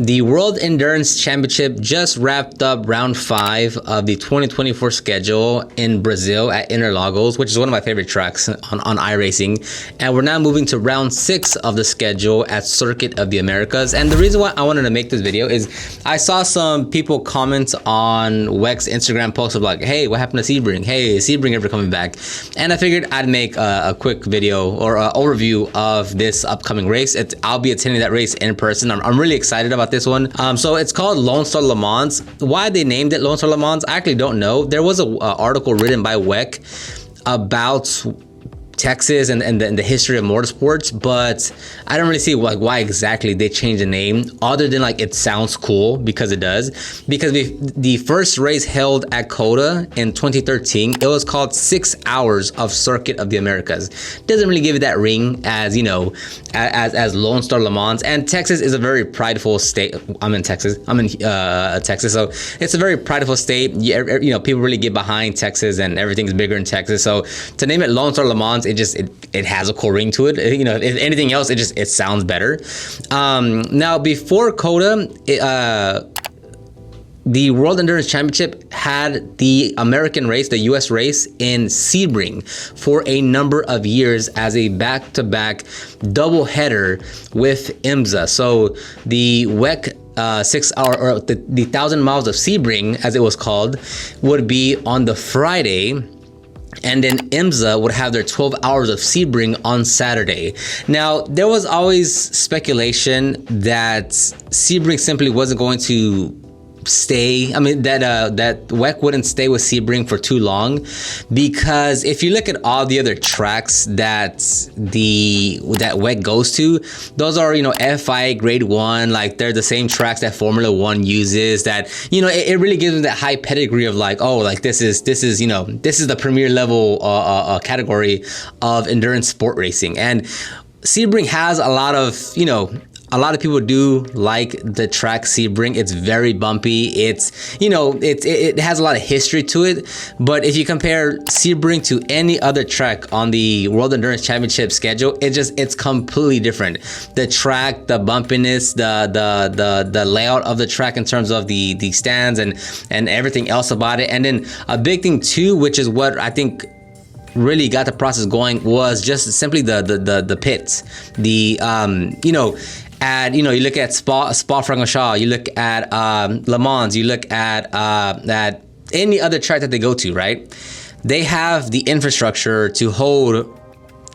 The World Endurance Championship just wrapped up round 5 of the 2024 schedule in Brazil at Interlagos, which is one of my favorite tracks on iRacing. And we're now moving to round 6 of the schedule at Circuit of the Americas. And the reason why I wanted to make this video is I saw some people comment on WEC's Instagram post of like, hey, what happened to Sebring? Hey, is Sebring ever coming back? And I figured I'd make a quick video or an overview of this upcoming race. I'll be attending that race in person. I'm really excited about this one. So it's called Lone Star Le Mans. Why they named it Lone Star Le Mans, I actually don't know. There was an article written by WEC about Texas and the history of motorsports, but I don't really see like why exactly they changed the name, other than like it sounds cool because it does. Because the first race held at COTA in 2013, it was called 6 Hours of Circuit of the Americas. Doesn't really give it that ring as, you know, as Lone Star Le Mans. And Texas is a very prideful state. I'm in Texas, so it's a very prideful state. You know, people really get behind Texas, and everything's bigger in Texas. So to name it Lone Star Le Mans, it has a cool ring to it. You know, if anything else, it sounds better. Now before COTA, the World Endurance Championship had the American race, the US race in Sebring for a number of years as a back-to-back double header with IMSA. So the WEC 6 hour, or the 1,000 miles of Sebring, as it was called, would be on the Friday, and then IMSA would have their 12 hours of Sebring on Saturday. Now, there was always speculation that Sebring simply wasn't going to stay. I mean, that WEC wouldn't stay with Sebring for too long, because if you look at all the other tracks that WEC goes to, those are, you know, FIA grade 1, like they're the same tracks that Formula 1 uses, that, you know, it really gives them that high pedigree of like, oh, like this is you know, this is the premier level category of endurance sport racing. And Sebring has a lot of, you know, a lot of people do like the track Sebring. It's very bumpy. It's, you know, it has a lot of history to it. But if you compare Sebring to any other track on the World Endurance Championship schedule, it's completely different. The track, the bumpiness, the layout of the track in terms of the stands and everything else about it. And then a big thing too, which is what I think really got the process going, was just simply the pits. You know, you look at Spa-Francorchamps, you look at Le Mans, you look at any other track that they go to, right? They have the infrastructure to hold,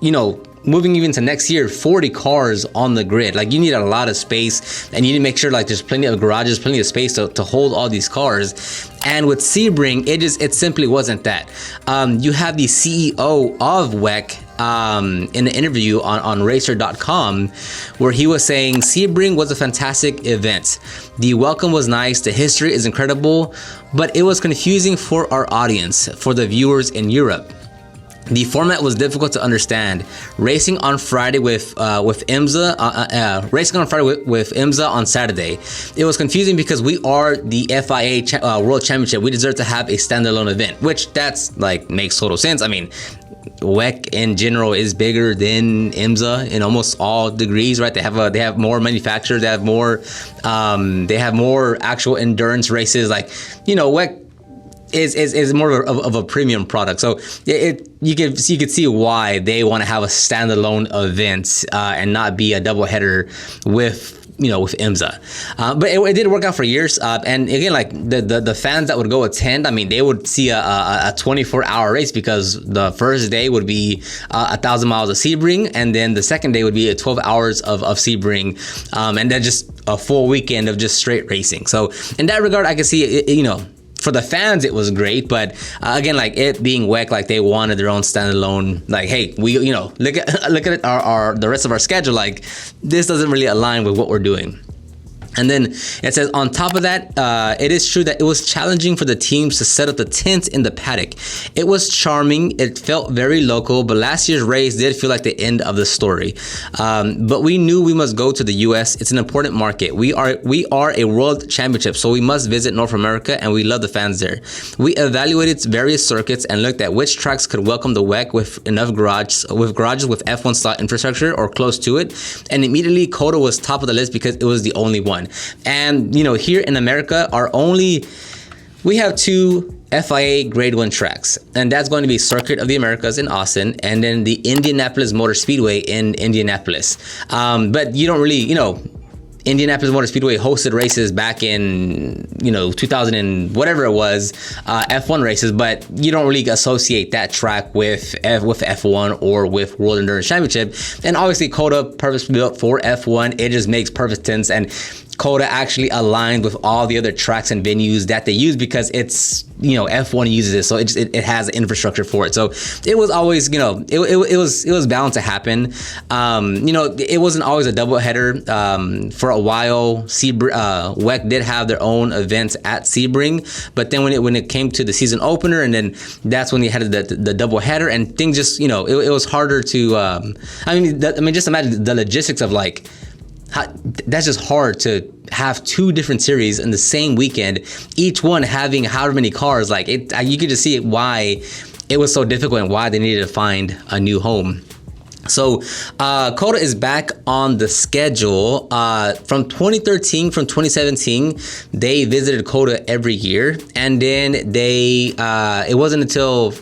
you know, moving even to next year, 40 cars on the grid. Like, you need a lot of space, and you need to make sure like there's plenty of garages, plenty of space to hold all these cars. And with Sebring, it simply wasn't that. You have the CEO of WEC in an interview on racer.com, where he was saying Sebring was a fantastic event. The welcome was nice, the history is incredible, but it was confusing for our audience, for the viewers in Europe. The format was difficult to understand. Racing on Friday with IMSA, racing on Friday with IMSA on Saturday. It was confusing because we are the FIA World Championship. We deserve to have a standalone event, which that's like makes total sense. I mean, WEC in general is bigger than IMSA in almost all degrees, right? They have more manufacturers. They have more actual endurance races. Like, you know, WEC is more of a premium product. So you could see why they want to have a standalone event and not be a double header with IMSA. But it did work out for years. And again, like the fans that would go attend, I mean, they would see a 24-hour race, because the first day would be 1,000 miles of Sebring, and then the second day would be 12 hours of Sebring, and then just a full weekend of just straight racing. So in that regard, I can see it, you know, for the fans it was great, but again, like it being WEC, like they wanted their own standalone, like, hey, we, you know, look at the rest of our schedule, like this doesn't really align with what we're doing. And then it says, on top of that, it is true that it was challenging for the teams to set up the tents in the paddock. It was charming. It felt very local, but last year's race did feel like the end of the story. But we knew we must go to the US. It's an important market. We are a world championship, so we must visit North America, and we love the fans there. We evaluated various circuits and looked at which tracks could welcome the WEC with enough garages with F1 slot infrastructure or close to it. And immediately COTA was top of the list because it was the only one. F1. And here in America we have two FIA Grade 1 tracks, and that's going to be Circuit of the Americas in Austin, and then the Indianapolis Motor Speedway in Indianapolis. But you don't really, Indianapolis Motor Speedway hosted races back in 2000 and whatever it was, F1 races, but you don't really associate that track with F1 or with World Endurance Championship. And obviously COTA, purpose built for F1, it just makes perfect sense, and COTA actually aligned with all the other tracks and venues that they use because it's F1 uses it, so it has infrastructure for it. So it was always it was bound to happen. It wasn't always a doubleheader. For a while, WEC did have their own events at Sebring, but then when it came to the season opener, and then that's when they had the doubleheader, and things just it was harder to. Just imagine the logistics of that's just hard to have two different series in the same weekend, each one having however many cars. You could just see why it was so difficult and why they needed to find a new home. So COTA is back on the schedule from 2013. From 2017, they visited COTA every year, and then it wasn't until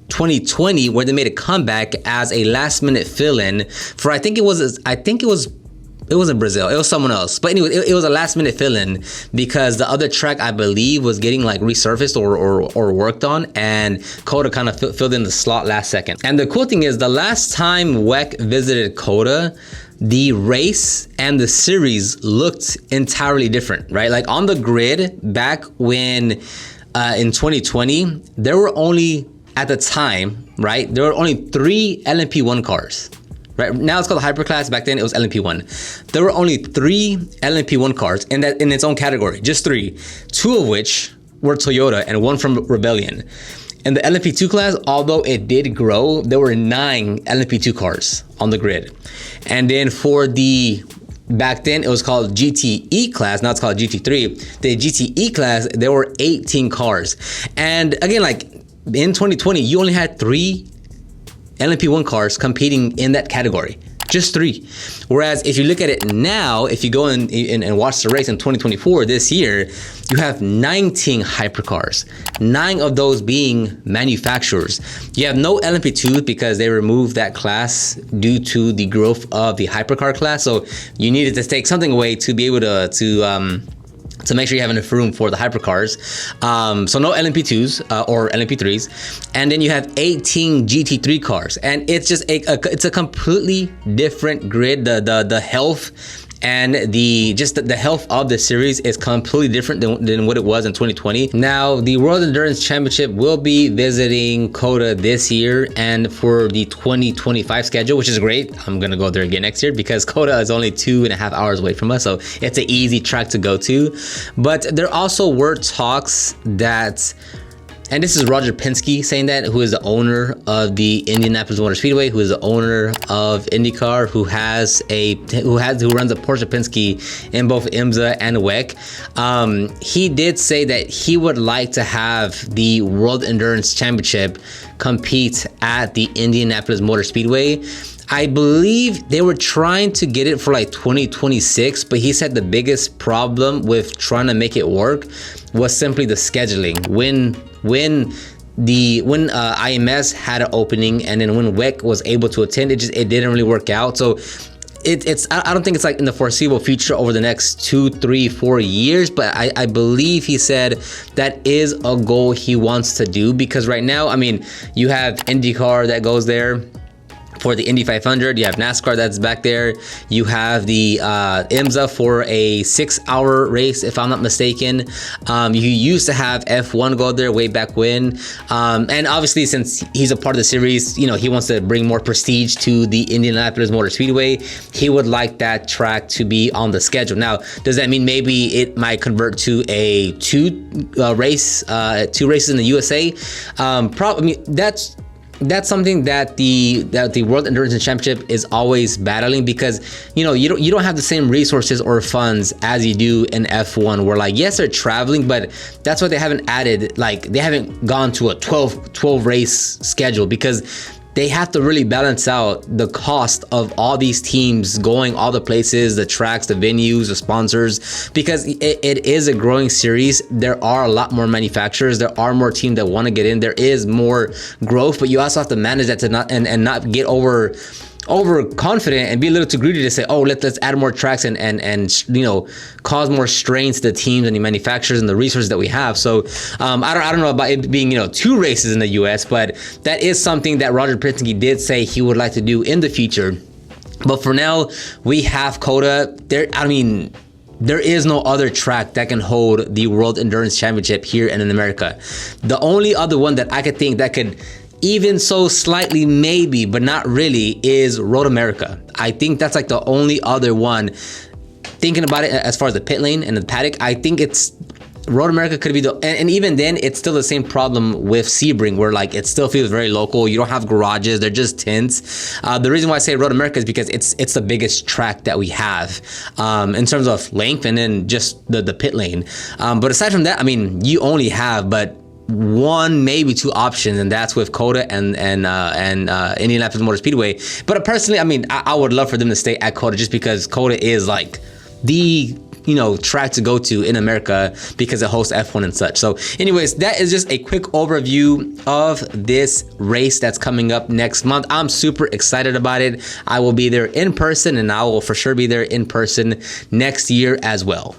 2020 where they made a comeback as a last-minute fill-in for it wasn't Brazil, it was someone else. But anyway, it was a last minute fill-in because the other track, I believe, was getting resurfaced or worked on, and COTA kind of filled in the slot last second. And the cool thing is, the last time WEC visited COTA, the race and the series looked entirely different, right? On the grid back when in 2020, there were only, at the time, right, there were only 3 LMP1 cars. Right now it's called Hyperclass. Back then it was LMP1. There were only 3 LMP1 cars in its own category, just 3. 2 of which were Toyota and 1 from Rebellion. In the LMP2 class, although it did grow, there were 9 LMP2 cars on the grid. And then for back then it was called GTE class, now it's called GT3. The GTE class, there were 18 cars. And again, in 2020, you only had 3 LMP1 cars competing in that category, just 3. Whereas if you look at it now, if you go and watch the race in 2024, this year, you have 19 hypercars, 9 of those being manufacturers. You have no LMP2 because they removed that class due to the growth of the hypercar class. So you needed to take something away to be able to make sure you have enough room for the hypercars. So no LMP2s or LMP3s. And then you have 18 GT3 cars. And it's just it's a completely different grid. The health and the health of the series is completely different than what it was in 2020. Now, the World Endurance Championship will be visiting COTA this year and for the 2025 schedule, which is great. I'm gonna go there again next year because COTA is only 2.5 hours away from us, so it's an easy track to go to. But there also were talks that, and this is Roger Penske saying that, who is the owner of the Indianapolis Motor Speedway, who is the owner of IndyCar, who runs a Porsche Penske in both IMSA and WEC. He did say that he would like to have the World Endurance Championship compete at the Indianapolis Motor Speedway. I believe they were trying to get it for 2026, but he said the biggest problem with trying to make it work was simply the scheduling. When IMS had an opening, and then when WEC was able to attend, it didn't really work out. So I don't think it's in the foreseeable future over the next 2, 3, 4 years, but I believe he said that is a goal he wants to do, because right now, you have IndyCar that goes there for the Indy 500, you have NASCAR that's back there, you have the IMSA for a 6-hour race, if I'm not mistaken. You used to have F1 go there way back when, and obviously since he's a part of the series, he wants to bring more prestige to the Indianapolis Motor Speedway. He would like that track to be on the schedule. Now, does that mean maybe it might convert to a 2 races in the USA? Probably. That's something that the World Endurance Championship is always battling, because you don't have the same resources or funds as you do in F1, where yes, they're traveling, but that's why they haven't added, they haven't gone to a 12 race schedule, because they have to really balance out the cost of all these teams going all the places, the tracks, the venues, the sponsors, because it is a growing series. There are a lot more manufacturers. There are more teams that want to get in. There is more growth, but you also have to manage that to not and not get overconfident and be a little too greedy to say, oh, let's add more tracks and you know, cause more strains to the teams and the manufacturers and the resources that we have. So I don't know about it being, you know, 2 races in the US, but that is something that Roger Penske did say he would like to do in the future. But for now, we have COTA. There is no other track that can hold the World Endurance Championship here in America. The only other one that I could think that could even so slightly maybe, but not really, is Road America. I think that's like the only other one. Thinking about it as far as the pit lane and the paddock, I think it's Road America could be the, and even then it's still the same problem with Sebring, where like it still feels very local. You don't have garages, they're just tents. The reason why I say Road America is because it's the biggest track that we have in terms of length, and then just the pit lane. But aside from that, I mean, you only have but 1, maybe 2 options, and that's with COTA and Indianapolis Motor Speedway. But personally, I mean, I would love for them to stay at COTA, just because COTA is like the, you know, track to go to in America because it hosts F1 and such. So anyways, that is just a quick overview of this race that's coming up next month. I'm super excited about it. I will be there in person, and I will for sure be there in person next year as well.